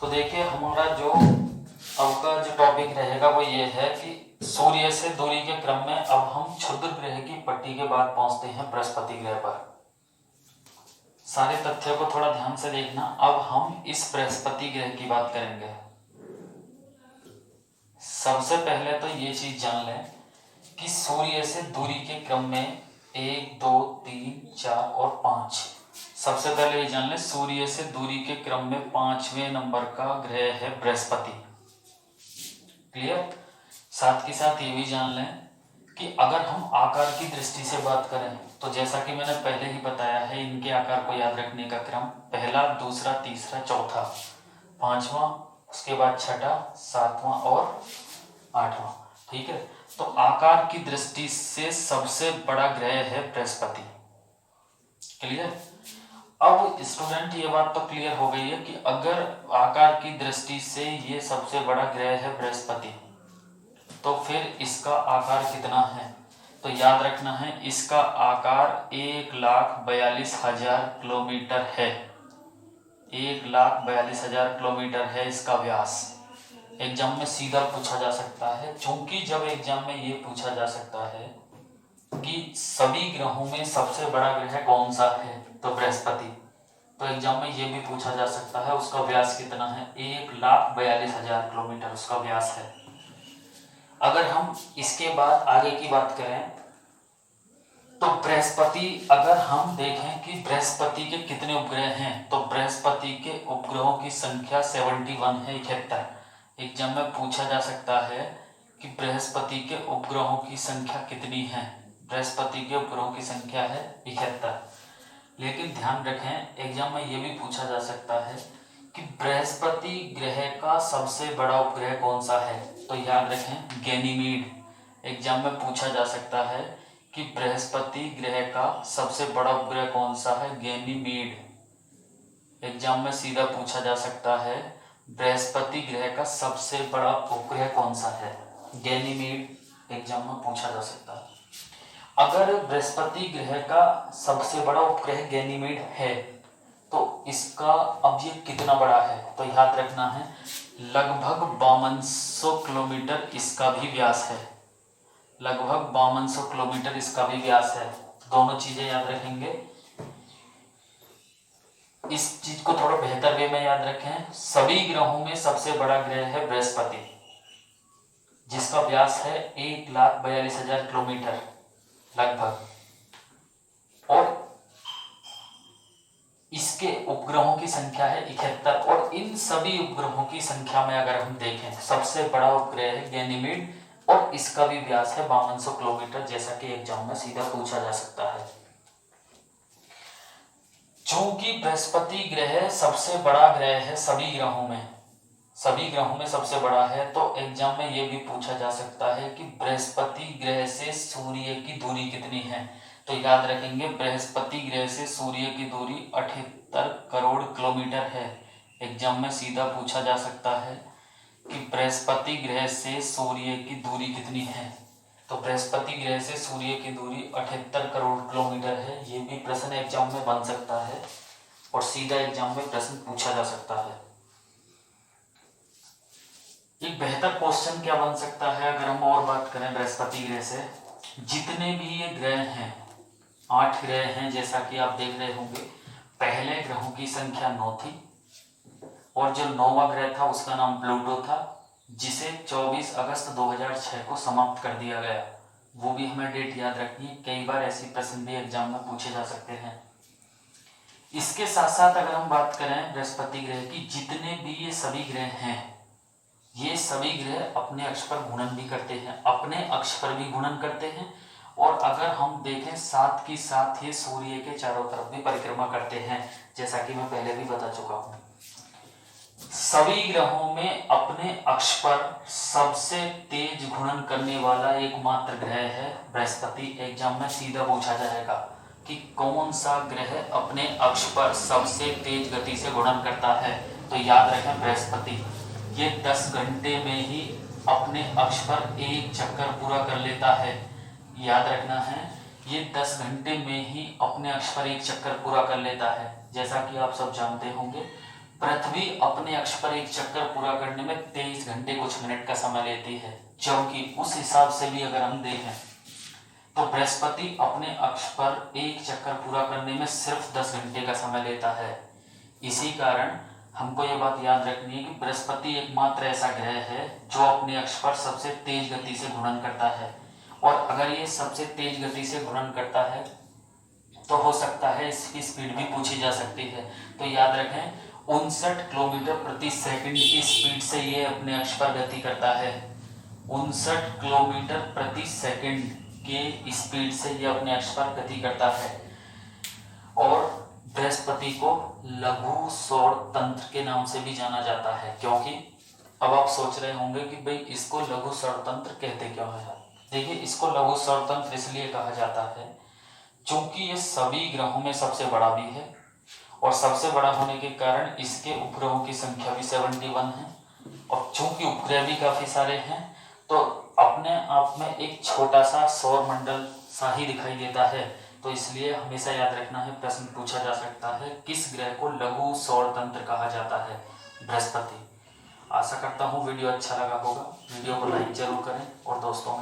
तो देखिए हमारा जो अब का जो टॉपिक रहेगा वो ये है कि सूर्य से दूरी के क्रम में अब हम क्षुद्र ग्रह की पट्टी के बाद पहुंचते हैं बृहस्पति ग्रह पर। सारे तथ्यों को थोड़ा ध्यान से देखना। अब हम इस बृहस्पति ग्रह की बात करेंगे। सबसे पहले तो ये चीज जान लें कि सूर्य से दूरी के क्रम में 1, 2, 3, 4 और 5। सबसे पहले ये जान लें सूर्य से दूरी के क्रम में 5वें नंबर का ग्रह है बृहस्पति। क्लियर। साथ के साथ ये भी जान लें कि अगर हम आकार की दृष्टि से बात करें तो जैसा कि मैंने पहले ही बताया है, इनके आकार को याद रखने का क्रम पहला, दूसरा, तीसरा, चौथा, पांचवा, उसके बाद छठा, सातवां और आठवां। ठीक है। तो आकार की दृष्टि से सबसे बड़ा ग्रह है बृहस्पति। क्लियर। अब स्टूडेंट ये बात तो क्लियर हो गई है कि अगर आकार की दृष्टि से ये सबसे बड़ा ग्रह है बृहस्पति, तो फिर इसका आकार कितना है? तो याद रखना है इसका आकार 1,42,000 किलोमीटर है। 1,42,000 किलोमीटर है इसका व्यास। एग्जाम में सीधा पूछा जा सकता है, क्योंकि जब एग्जाम में ये पूछा जा सकता है कि सभी ग्रहों में सबसे बड़ा ग्रह कौन सा है, तो बृहस्पति, तो एग्जाम में ये भी पूछा जा सकता है उसका व्यास कितना है। 1,42,000 किलोमीटर उसका व्यास है। अगर हम इसके बाद आगे की बात करें तो बृहस्पति, अगर हम देखें कि बृहस्पति के कितने उपग्रह हैं, तो बृहस्पति के उपग्रहों की संख्या 71 है, 71। एग्जाम में पूछा जा सकता है कि बृहस्पति के उपग्रहों की संख्या कितनी है। बृहस्पति के उपग्रहों की संख्या है 71। लेकिन ध्यान रखें एग्जाम में यह भी पूछा जा सकता है कि बृहस्पति ग्रह का सबसे बड़ा उपग्रह कौन सा है, तो याद रखें गैनीमीड। एग्जाम में पूछा जा सकता है कि बृहस्पति ग्रह का सबसे बड़ा उपग्रह कौन सा है, गैनीमीड। एग्जाम में सीधा पूछा जा सकता है बृहस्पति ग्रह का सबसे बड़ा उपग्रह कौन सा है, गैनीमीड। एग्जाम में पूछा जा सकता है। अगर बृहस्पति ग्रह का सबसे बड़ा उपग्रह गैनीमीड है तो इसका अब ये कितना बड़ा है, तो याद रखना है लगभग 5200 किलोमीटर इसका भी व्यास है। लगभग 5200 किलोमीटर इसका भी व्यास है। दोनों चीजें याद रखेंगे। इस चीज को थोड़ा बेहतर वे में याद रखें। सभी ग्रहों में सबसे बड़ा ग्रह है बृहस्पति, जिसका व्यास है 1,42,000 किलोमीटर लगभग, और इसके उपग्रहों की संख्या है 71। और इन सभी उपग्रहों की संख्या में अगर हम देखें सबसे बड़ा उपग्रह है गैनीमीड, और इसका भी व्यास है 5200 किलोमीटर, जैसा कि एग्जाम में सीधा पूछा जा सकता है। चूंकि बृहस्पति ग्रह सबसे बड़ा ग्रह है सभी ग्रहों में सबसे बड़ा है, तो एग्जाम में यह भी पूछा जा सकता है कि बृहस्पति ग्रह से सूर्य की दूरी कितनी है। तो याद रखेंगे बृहस्पति ग्रह से सूर्य की दूरी 78 करोड़ किलोमीटर है। एग्जाम में सीधा पूछा जा सकता है कि बृहस्पति ग्रह से सूर्य की दूरी कितनी है। तो बृहस्पति ग्रह से सूर्य की दूरी 78 करोड़ किलोमीटर है। ये भी प्रश्न एग्जाम में बन सकता है और सीधा एग्जाम में प्रश्न पूछा जा सकता है। एक बेहतर क्वेश्चन क्या बन सकता है अगर हम और बात करें बृहस्पति ग्रह से, जितने भी ये ग्रह हैं 8 ग्रह हैं, जैसा कि आप देख रहे होंगे। पहले ग्रहों की संख्या 9 थी और जो 9वां ग्रह था उसका नाम प्लूटो था, जिसे 24 अगस्त 2006 को समाप्त कर दिया गया। वो भी हमें डेट याद रखनी है, कई बार ऐसी प्रश्न भी एग्जाम में पूछे जा सकते हैं। इसके साथ साथ अगर हम बात करें बृहस्पति ग्रह की, जितने भी ये सभी ग्रह हैं, ये सभी ग्रह अपने अक्ष पर घूर्णन भी करते हैं, अपने अक्ष पर भी घूर्णन करते हैं। और अगर हम देखें साथ ही साथ ये सूर्य के चारों तरफ भी परिक्रमा करते हैं, जैसा कि मैं पहले भी बता चुका हूं। सभी ग्रहों में अपने अक्ष पर सबसे तेज घूर्णन करने वाला एकमात्र ग्रह है बृहस्पति। एग्जाम में सीधा पूछा जाएगा कि कौन सा ग्रह अपने अक्ष पर सबसे तेज गति से घूर्णन करता है, तो याद रखें बृहस्पति। ये 10 घंटे में ही अपने अक्ष पर एक चक्कर पूरा कर लेता है। याद रखना है ये 10 घंटे में ही अपने अक्ष पर एक चक्कर पूरा कर लेता है, जैसा कि आप सब जानते होंगे। पृथ्वी अपने अक्ष पर एक चक्कर पूरा करने में 23 घंटे कुछ मिनट का समय लेती है, जबकि उस हिसाब से भी अगर हम देखें तो बृहस्पति अपने अक्ष पर एक चक्कर पूरा करने में सिर्फ 10 घंटे का समय लेता है। इसी कारण हमको ये बात याद रखनी है कि बृहस्पति एकमात्र ऐसा ग्रह है जो अपने अक्ष पर सबसे तेज गति से घूर्णन करता है, और अगर ये सबसे तेज गति से घूर्णन करता है तो हो सकता है इसकी स्पीड भी पूछी जा सकती है। तो याद रखें 59 किलोमीटर प्रति सेकंड की स्पीड से ये अपने अक्ष पर गति करता है। 59 किलोमीटर प्रति सेकंड के स्पीड से ये अपने अक्ष पर गति करता है। और बृहस्पति को लघु सौर तंत्र के नाम से भी जाना जाता है, क्योंकि अब आप सोच रहे होंगे कि भाई इसको लघु सौर तंत्र कहते क्यों है। देखिए, इसको लघु सौर तंत्र इसलिए कहा जाता है क्योंकि ये सभी ग्रहों में सबसे बड़ा भी है, और सबसे बड़ा होने के कारण इसके उपग्रहों की संख्या भी 71 है, और चूंकि उपग्रह भी काफी सारे हैं तो अपने आप में एक छोटा सा सौर मंडल सा ही दिखाई देता है। तो इसलिए हमेशा याद रखना है, प्रश्न पूछा जा सकता है किस ग्रह को लघु सौर तंत्र कहा जाता है। बृहस्पति। आशा करता हूँ वीडियो अच्छा लगा होगा। वीडियो को लाइक जरूर करें और दोस्तों में